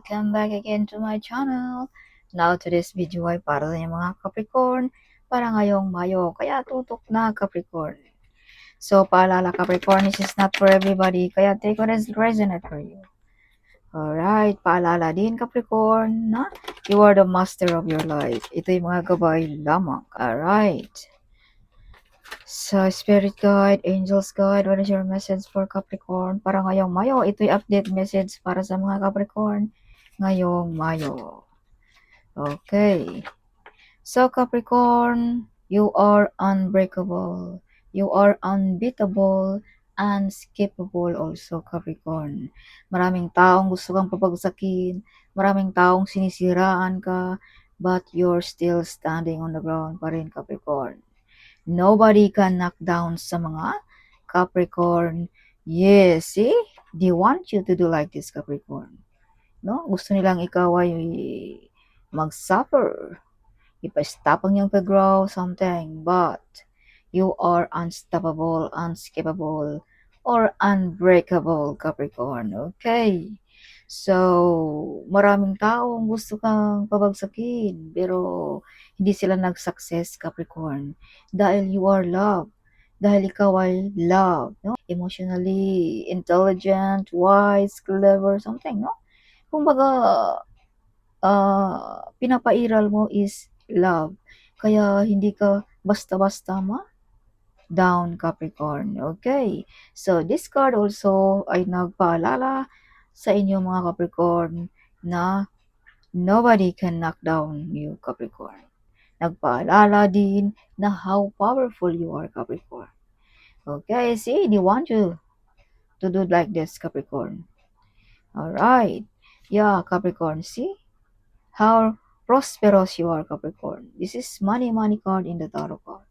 welcome back again to my channel. Now today's video ay para sa inyong mga Capricorn para ngayong Mayo, kaya tutok na Capricorn. So paalala Capricorn, this is not for everybody, kaya take what is resonate for you. Alright, paalala din Capricorn na you are the master of your life. Ito yung mga gabay lamang. Alright. So, Spirit Guide, Angels Guide, what is your message for Capricorn? Para ngayong Mayo, ito'y update message para sa mga Capricorn ngayong Mayo. Okay. So, Capricorn, you are unbreakable. You are unbeatable, unskippable also, Capricorn. Maraming taong gusto kang papagsakin, maraming taong sinisiraan ka, but you're still standing on the ground pa rin, Capricorn. Nobody can knock down sa mga Capricorn. Yes, see? They want you to do like this, Capricorn. No? Gusto nilang ikaw ay mag-suffer. Ipa-stop ang iyong pag-grow, something. But you are unstoppable, unskippable, or unbreakable, Capricorn. Okay? So, maraming taong gusto kang pabagsakin, pero hindi sila nag-success, Capricorn. Dahil you are love. Dahil ikaw ay love, no? Emotionally intelligent, wise, clever, something, no? Kumbaga, pinapairal mo is love. Kaya hindi ka basta-basta down, Capricorn. Okay. So, this card also ay nagpaalala sa inyo mga Capricorn na nobody can knock down you, Capricorn. Nagpaalala din na how powerful you are, Capricorn. Okay, see, they want you to do like this, Capricorn. Alright. Yeah, Capricorn, see how prosperous you are, Capricorn. This is money card in the tarot card.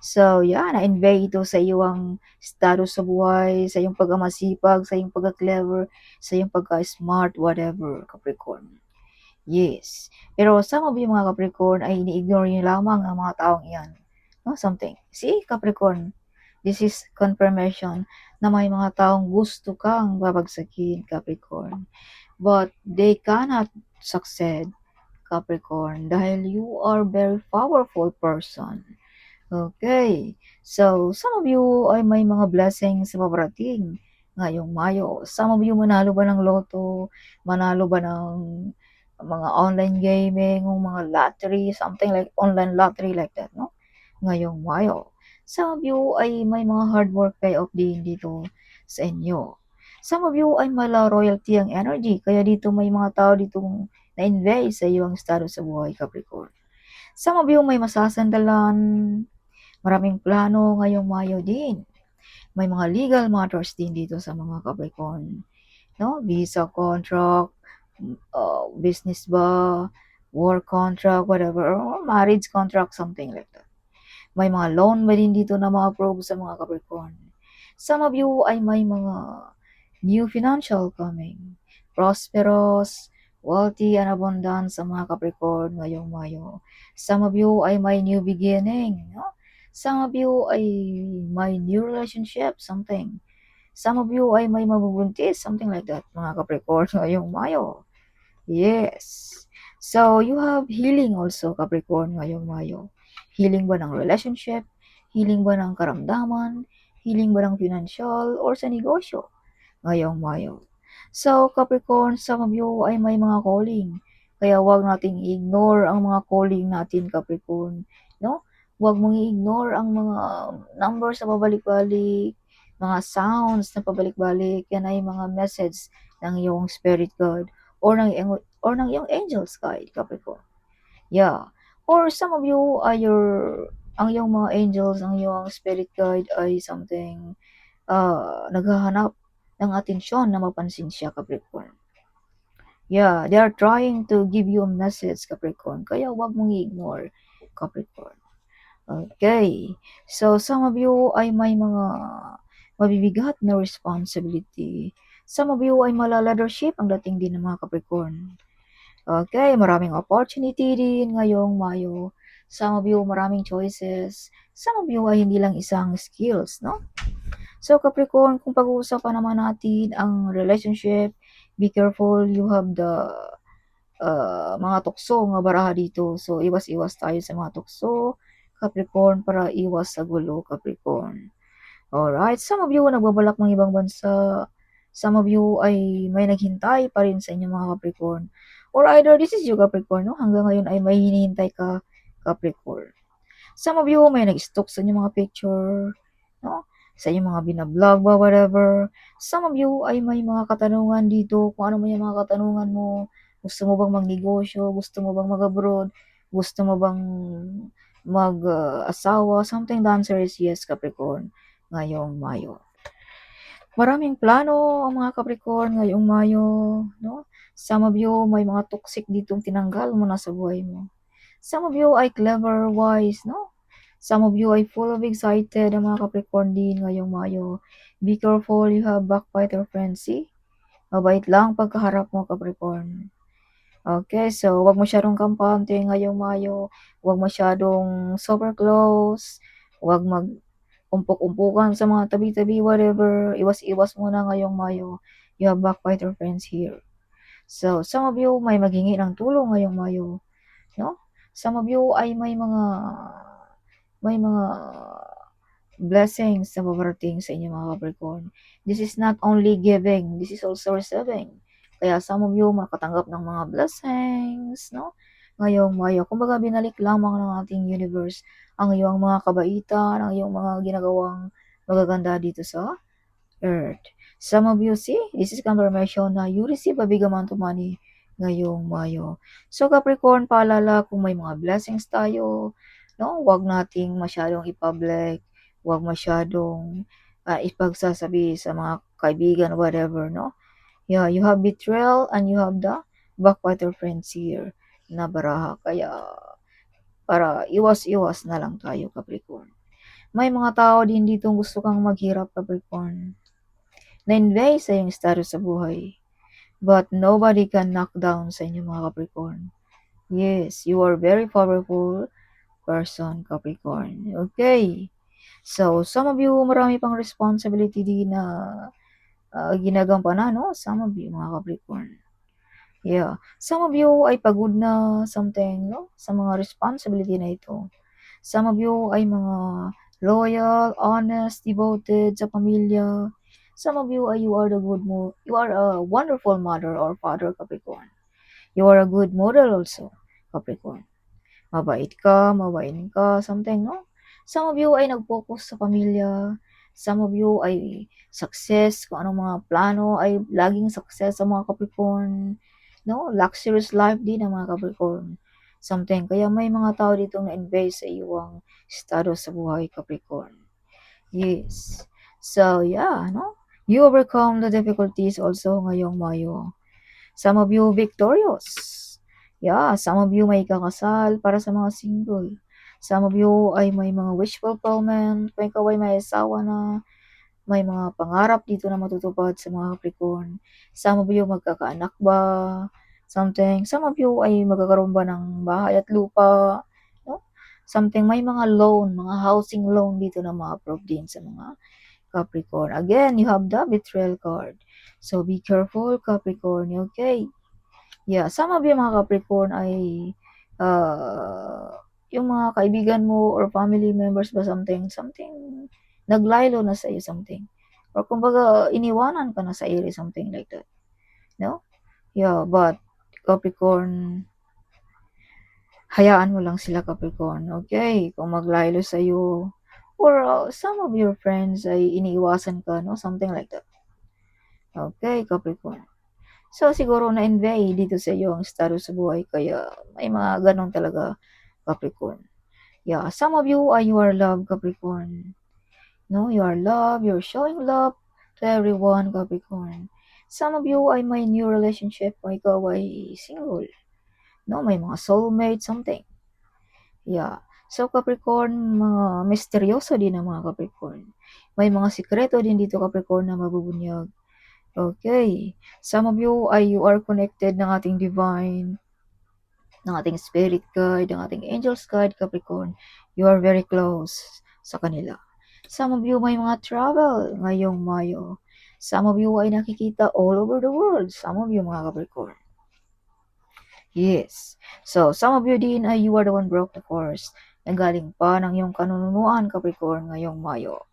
So, yan, na-invade ito sa iyong status sa buhay, sa iyong pagkamasipag, sa iyong pagka-clever, sa iyong pagka-smart, whatever, Capricorn. Yes. Pero some of you mga Capricorn ay ini-ignore niyo lamang ang mga taong iyan. No, something. See, Capricorn, this is confirmation na may mga taong gusto kang babagsakin, Capricorn. But they cannot succeed, Capricorn, dahil you are very powerful person. Okay. So, some of you ay may mga blessings sa paparating ngayong Mayo. Some of you manalo ba ng loto, manalo ba ng mga online gaming, o mga lottery, something like online lottery like that, no? Ngayong Mayo. Some of you ay may mga hard work payoff din dito sa inyo. Some of you ay mala royalty ang energy, kaya dito may mga tao ditong na-invest sa iyong estado sa buhay, Capricorn. Some of you may masasandalan, maraming plano ngayong Mayo din. May mga legal matters din dito sa mga Capricorn. No? Visa contract, business ba, work contract, whatever, or marriage contract, something like that. May mga loan ba din dito na ma-approve sa mga Capricorn. Some of you ay may mga new financial coming. Prosperous, wealthy, and abundant sa mga Capricorn ngayong Mayo. Some of you ay may new beginning. No? Some of you ay may new relationship, something. Some of you ay may mabubuntis, something like that, mga Capricorn ngayong Mayo. Yes. So, you have healing also, Capricorn, ngayong Mayo. Healing ba ng relationship? Healing ba ng karamdaman? Healing ba ng financial or sa negosyo ngayong Mayo? So, Capricorn, some of you ay may mga calling. Kaya wag nating i-ignore ang mga calling natin, Capricorn. No? Wag mong i-ignore ang mga numbers na pabalik-balik, mga sounds na pabalik-balik. Yan ay mga message ng iyong spirit guide or ng iyong angels guide, Capricorn. Yeah. Or some of you are ang iyong mga angels, ang iyong spirit guide ay something naghahanap ng atensyon na mapansin siya, Capricorn. Yeah, they are trying to give you a message, Capricorn. Kaya wag mong i-ignore, Capricorn. Okay. So, some of you ay may mga mabibigat na responsibility. Some of you ay mala-leadership ang dating din ng mga Capricorn. Okay, maraming opportunity din ngayong Mayo. Some of you maraming choices. Some of you ay hindi lang isang skills, no? So Capricorn, kung pag-uusapan naman natin ang relationship, be careful, you have the mga tukso nga baraha dito. So, iwas-iwas tayo sa mga tukso, Capricorn, para iwas sa gulo, Capricorn. Alright, some of you nagbabalak ng ibang bansa. Some of you ay may naghintay pa rin sa inyong mga Capricorn. Or either this is you, Capricorn, no? Hanggang ngayon ay may hinihintay ka, Capricorn. Some of you may nag-stalk sa inyong mga picture, no? Sa inyong mga binablog ba, whatever. Some of you ay may mga katanungan dito, kung ano man yung mga katanungan mo. Gusto mo bang magnegosyo? Gusto mo bang mag-abroad? Gusto mo bang mag-asawa? Something, the answer is yes, Capricorn, ngayong Mayo. Maraming plano ang mga Capricorn ngayong Mayo, no? Some of you may mga toxic ditong tinanggal mo na sa buhay mo. Some of you ay clever, wise, no? Some of you ay full of excited ang mga Capricorn din ngayong Mayo. Be careful, you have backbiter frenzy. Mabait lang pagkaharap mo, Capricorn. Okay, so wag masyadong kampante ngayong Mayo. Wag masyadong super close. Wag mag-umpok-umpukan sa mga tabi-tabi, whatever. Iwas-iwas muna ngayong Mayo. You have backbiter friends here. So, some of you may maghingi ng tulong ngayong Mayo, no? Some of you ay may mga blessings na babarating sa inyong mga Capricorn. This is not only giving, this is also receiving. Kaya some of you makatanggap ng mga blessings, no? Ngayong Mayo. Kumbaga, binalik lamang ng ating universe ang iyong mga kabaitan, ang iyong mga ginagawang magaganda dito sa Earth. Some of you see, this is confirmation na you receive a big amount of money ngayong Mayo. So Capricorn, paalala, kung may mga blessings tayo, no, wag nating masyadong i-public, wag masyadong ipagsasabi sa mga kaibigan, whatever, no? Yeah, you have betrayal and you have the backbiter friends here na baraha. Kaya para iwas-iwas na lang tayo, Capricorn. May mga tao din dito gusto kang maghirap, Capricorn, na-invade sa iyong status sa buhay. But nobody can knock down sa inyo, mga Capricorn. Yes, you are very powerful person, Capricorn. Okay. So, some of you, marami pang responsibility din na ginagampanan, no? Some of you, mga Capricorn. Yeah. Some of you ay pagod na something, no? Sa mga responsibility na ito. Some of you ay mga loyal, honest, devoted sa pamilya. Some of you ay you are a wonderful mother or father, Capricorn. You are a good model also, Capricorn. Mabait ka, something, no? Some of you ay nag-focus sa pamilya. Some of you ay success, kung anong mga plano ay laging success sa mga Capricorn. No? Luxurious life din ang mga Capricorn. Something. Kaya may mga tao ditong na-invest sa iyong estado sa buhay, Capricorn. Yes. So, yeah, no? You overcome the difficulties also ngayong Mayo. Some of you victorious. Yeah, some of you may kakasal para sa mga single. Some of you ay may mga wish fulfillment. Kung ikaw ay may asawa na, may mga pangarap dito na matutupad sa mga Capricorn. Some of you magkakaanak ba? Something. Some of you ay magkakaroon ba ng bahay at lupa? No? Something. May mga loan, mga housing loan dito na ma-approve din sa mga Capricorn. Again, you have the betrayal card. So, be careful, Capricorn. Okay? Yeah, some of you mga Capricorn ay yung mga kaibigan mo or family members ba something, naglaylo na sa iyo something. Or kumbaga, iniwanan ka na sa ere, something like that. No? Yeah, but Capricorn, hayaan mo lang sila, Capricorn. Okay? Kung maglaylo sa iyo, or some of your friends ay iniiwasan ka, no? Something like that. Okay, Capricorn. So, siguro na-invade dito sa iyo ang estado sa buhay, kaya may mga ganun talaga, Capricorn. Yeah, some of you are love, Capricorn. No, you are love, you're showing love to everyone, Capricorn. Some of you ay may new relationship kung ikaw ay single. No, may mga soulmate, something. Yeah. So, Capricorn, mga misteryoso din ang mga Capricorn. May mga sikreto din dito, Capricorn, na mabubunyag. Okay. Some of you are connected ng ating divine, ng ating spirit guide, ng ating angels guide, Capricorn. You are very close sa kanila. Some of you may mga travel ngayong Mayo. Some of you ay nakikita all over the world. Some of you, mga Capricorn. Yes. So, some of you din ay you are the one broke the course. Nagaling pa ng iyong kanunuan, Capricorn, ngayong Mayo.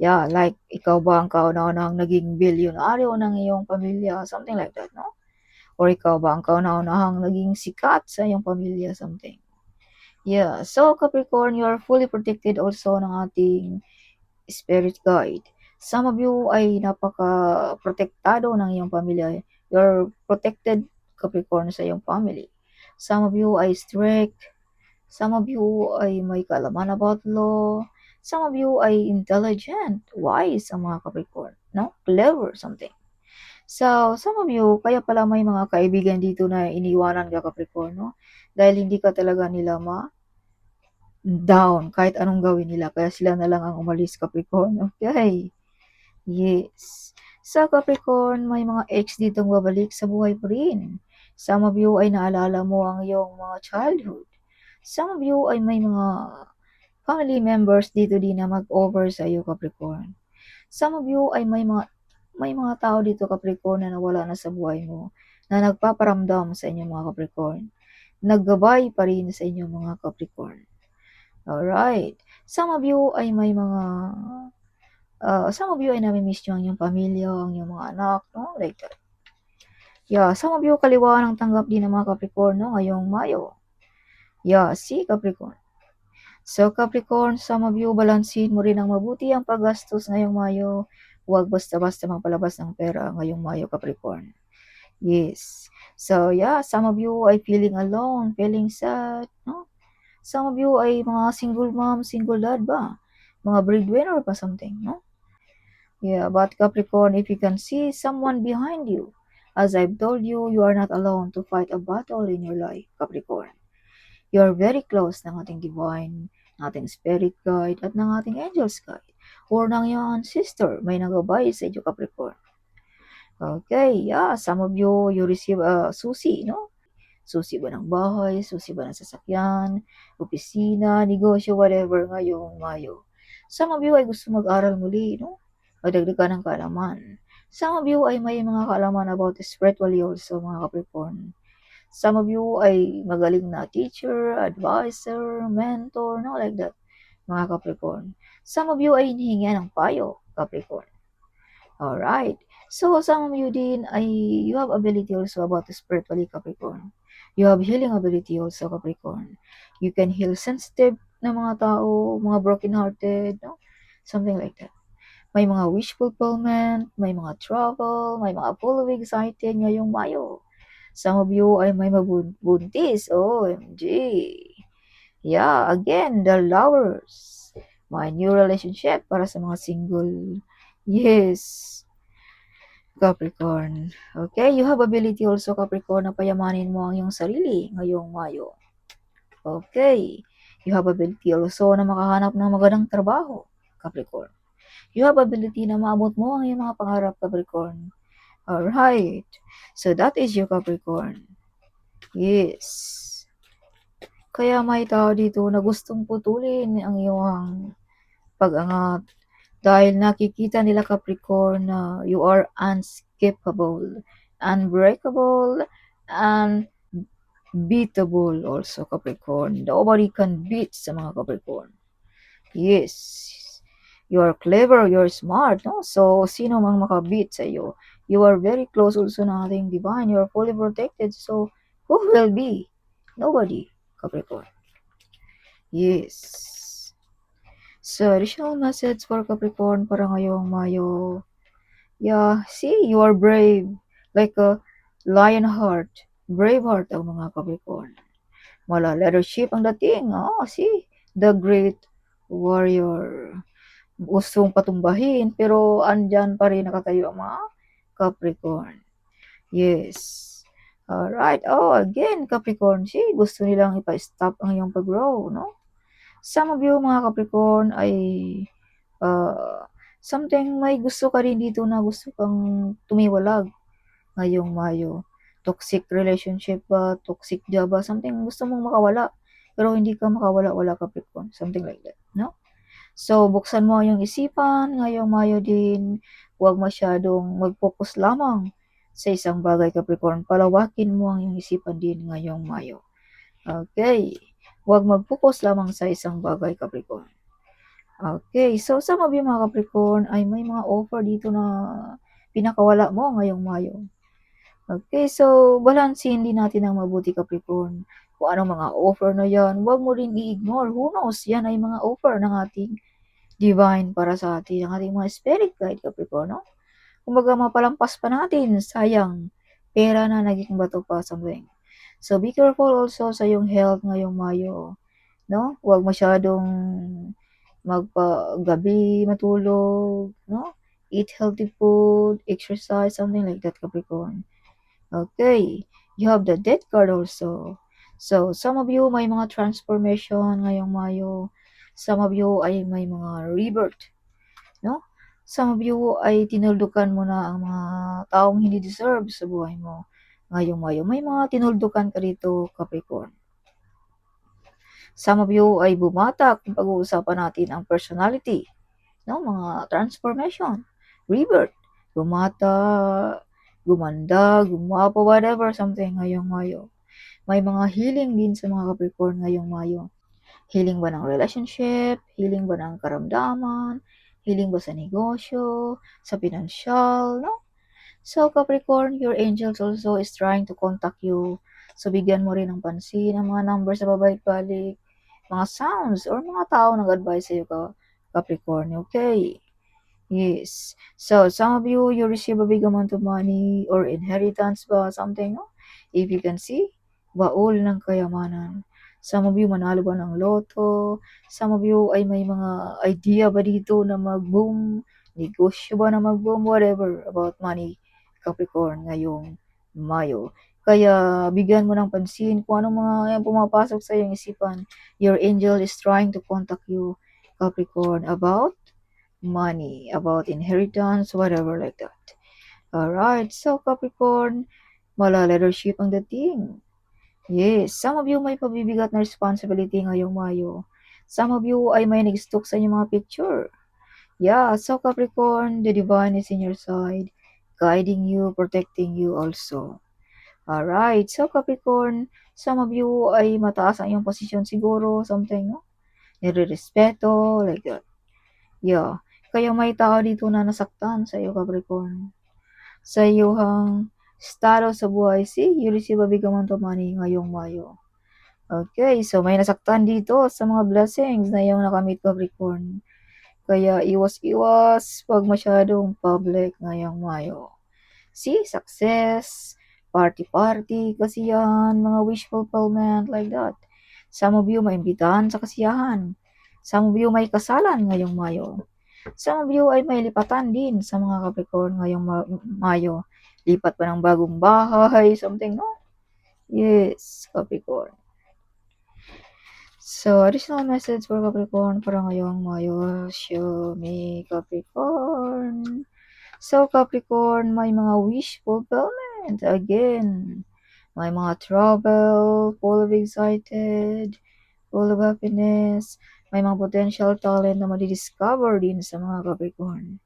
Yeah, like, ikaw ba ang kauna-unahang naging bilyonaryo ng iyong pamilya? Something like that, no? Or ikaw ba ang kauna-unahang naging sikat sa iyong pamilya? Something. Yeah. So, Capricorn, you are fully protected also ng ating spirit guide. Some of you ay napaka-protektado ng iyong pamilya. You're protected, Capricorn, sa iyong family. Some of you ay strict. Some of you ay may kaalaman about law. Some of you ay intelligent, wise ang mga Capricorn, no? Clever, something. So, some of you, kaya pala may mga kaibigan dito na iniwanan ka, Capricorn, no? Dahil hindi ka talaga nila down kahit anong gawin nila. Kaya sila na lang ang umalis, Capricorn. Okay. Yes. Sa Capricorn, may mga ex ditong babalik sa buhay pa rin. Some of you ay naalala mo ang iyong mga childhood. Some of you ay may mga family members dito din na mag-over sa iyo, Capricorn. Some of you ay may mga tao dito, Capricorn, na nawala na sa buhay mo, na nagpaparamdam sa inyo, mga Capricorn. Naggabay pa rin sa inyo, mga Capricorn. Alright. Some of you ay may mga some of you ay nami-miss nyo ang iyong pamilya, ang iyong mga anak, no? Like that. Yeah, some of you kaliwa ng tanggap din ng mga Capricorn, no? Ngayong Mayo. Yeah, see, Capricorn. So, Capricorn, some of you, balansin mo rin ang mabuti ang paggastos ngayong Mayo. Huwag basta-basta magpalabas ng pera ngayong Mayo, Capricorn. Yes. So, yeah, some of you ay feeling alone, feeling sad, no? Some of you ay mga single mom, single dad ba? Mga breadwinner pa something, no? Yeah, but Capricorn, if you can see someone behind you, as I've told you, you are not alone to fight a battle in your life, Capricorn. You are very close ng ating divine, ng ating spirit guide, at ng ating angels guide, or ng iyong sister, may nagabay sa iyo, Capricorn. Okay, yeah, some of you, you receive a susi, no? Susi ba ng bahay, susi ba ng sasakyan, opisina, negosyo, whatever ngayong Mayo. Some of you ay gusto mag-aral muli, no? Magdagdagan ng kaalaman. Some of you ay may mga kaalaman about spiritually also, mga Capricorn. Some of you ay magaling na teacher, advisor, mentor, no? Like that, mga Capricorn. Some of you ay hinihingi ng payo, Capricorn. Alright. So, some of you din ay you have ability also about spiritually, Capricorn. You have healing ability also, Capricorn. You can heal sensitive na mga tao, mga broken-hearted, no? Something like that. May mga wish fulfillment, may mga travel, may mga full of excited ngayong Mayo. Some of you ay may mabuntis, OMG. Yeah, again, the lovers. My new relationship para sa mga single. Yes. Capricorn. Okay, you have ability also, Capricorn, na payamanin mo ang iyong sarili ngayong Mayo. Okay, you have ability also na makahanap ng magandang trabaho, Capricorn. You have ability na maabot mo ang iyong mga pangarap, Capricorn. Alright, so that is you, Capricorn. Yes. Kaya may tao dito na gustong putulin ang iyong pag-angat dahil nakikita nila, Capricorn, na you are unskippable, unbreakable, and beatable also, Capricorn. Nobody can beat sa mga Capricorn. Yes. You are clever, you're smart, no? So, sino mang makabeat sa iyo? You are very close also na ating divine. You are fully protected. So, who will be? Nobody, Capricorn. Yes. So, additional message for Capricorn para ngayong Mayo. Yeah, see, you are brave. Like a lion heart. Brave heart ang mga Capricorn. Wala leadership ang dating. Oh, see, the great warrior. Gustong patumbahin, pero andyan pa rin nakatayo ang mga Capricorn. Yes. Alright. Oh, again, Capricorn. See, gusto nilang ipa-stop ang iyong pag-grow, no? Some of you, mga Capricorn, ay something may gusto ka rin dito na gusto kang tumiwalag ngayong Mayo. Toxic relationship ba, toxic job ba, something gusto mong makawala. Pero hindi ka makawala-wala, Capricorn. Something like that, no? So, buksan mo yung isipan ngayong Mayo din, huwag masyadong mag-focus lamang sa isang bagay, Capricorn. Palawakin mo ang iyong isipan din ngayong Mayo. Okay. Huwag mag-focus lamang sa isang bagay, Capricorn. Okay. So, some of you mga Capricorn ay may mga offer dito na pinakawala mo ngayong Mayo. Okay, so balansehin din natin ng mabuti, Capricorn. Kung anong mga offer na yan, huwag mo rin i-ignore. Who knows, yan ay mga offer ng ating divine para sa atin, ng ating mga spirit guide, Capricorn, no? Kumbaga, mapalampas pa natin, sayang, pera na naging bato pa, something. So, be careful also sa yung health ngayong Mayo, no? Huwag masyadong magpagabi matulog, no? Eat healthy food, exercise, something like that, Capricorn. Okay, you have the death card also. So, some of you may mga transformation ngayong Mayo. Some of you ay may mga rebirth, no? Some of you ay tinuldukan mo na ang mga taong hindi deserve sa buhay mo ngayong Mayo. May mga tinuldukan ka dito, Capricorn. Some of you ay bumata kung pag-uusapan natin ang personality, no? Mga transformation, rebirth, bumata, gumanda, gumapo, whatever, something ngayong Mayo. May mga healing din sa mga Capricorn ngayong Mayo. Healing ba ng relationship? Healing ba ng karamdaman? Healing ba sa negosyo? Sa pinansyal? No? So, Capricorn, your angels also is trying to contact you. So, bigyan mo rin ng pansin ang mga numbers sa babalik-balik, mga sounds, or mga tao nag-advise sa iyo, Capricorn. Okay. Yes. So, some of you, you receive a big amount of money or inheritance ba, something, no? If you can see, baul ng kayamanan. Some of you, manalo ba ng loto? Some of you ay may mga idea ba dito na mag-boom? Negosyo ba na mag-boom? Whatever about money, Capricorn, ngayong Mayo. Kaya, bigyan mo ng pansin kung anong mga yan pumapasok sa iyong isipan. Your angel is trying to contact you, Capricorn, about money, about inheritance, whatever like that. Alright, so Capricorn, mala leadership ang dating. Yes, some of you may pabibigat na responsibility ngayong Mayo. Some of you ay may nag-stalk sa inyong mga picture. Yeah, so Capricorn, the divine is in your side, guiding you, protecting you also. Alright, so Capricorn, some of you ay mataas ang iyong posisyon siguro, something, no? Nire-respeto, like that. Yeah. Kaya may tao dito na nasaktan sa iyo, Capricorn. Sa iyong estado sa buhay. See, you receive a big amount of money ngayong Mayo. Okay, so may nasaktan dito sa mga blessings na iyong nakamit, Capricorn. Kaya iwas-iwas pag masyadong public ngayong Mayo. See, success, party-party, kasiyahan, mga wish fulfillment, like that. Some of you may imbitahan sa kasiyahan. Some of you may kasalan ngayong Mayo. Some of you ay may lipatan din sa mga Capricorn ngayong Mayo. Lipat pa ng bagong bahay, something, no? Yes, Capricorn. So, additional message for Capricorn para ngayong Mayo. Show me, Capricorn. So, Capricorn, may mga wish fulfillment. Again, may mga travel, full of excited, full of happiness. May mga potential talent na madidiscover din sa mga Capricorn.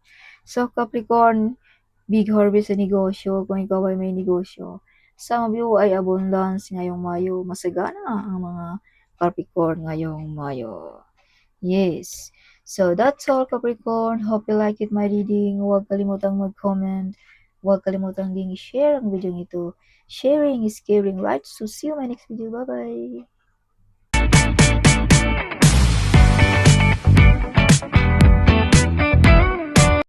So, Capricorn, big harvest sa negosyo kung ikaw ay may negosyo. Some of you ay abundance ngayong Mayo. Masagana ang mga Capricorn ngayong Mayo. Yes. So, that's all, Capricorn. Hope you like it, my reading. Huwag kalimutang mag-comment. Huwag kalimutang ding i-share ang video ito. Sharing is caring, right? So, see you in my next video. Bye-bye.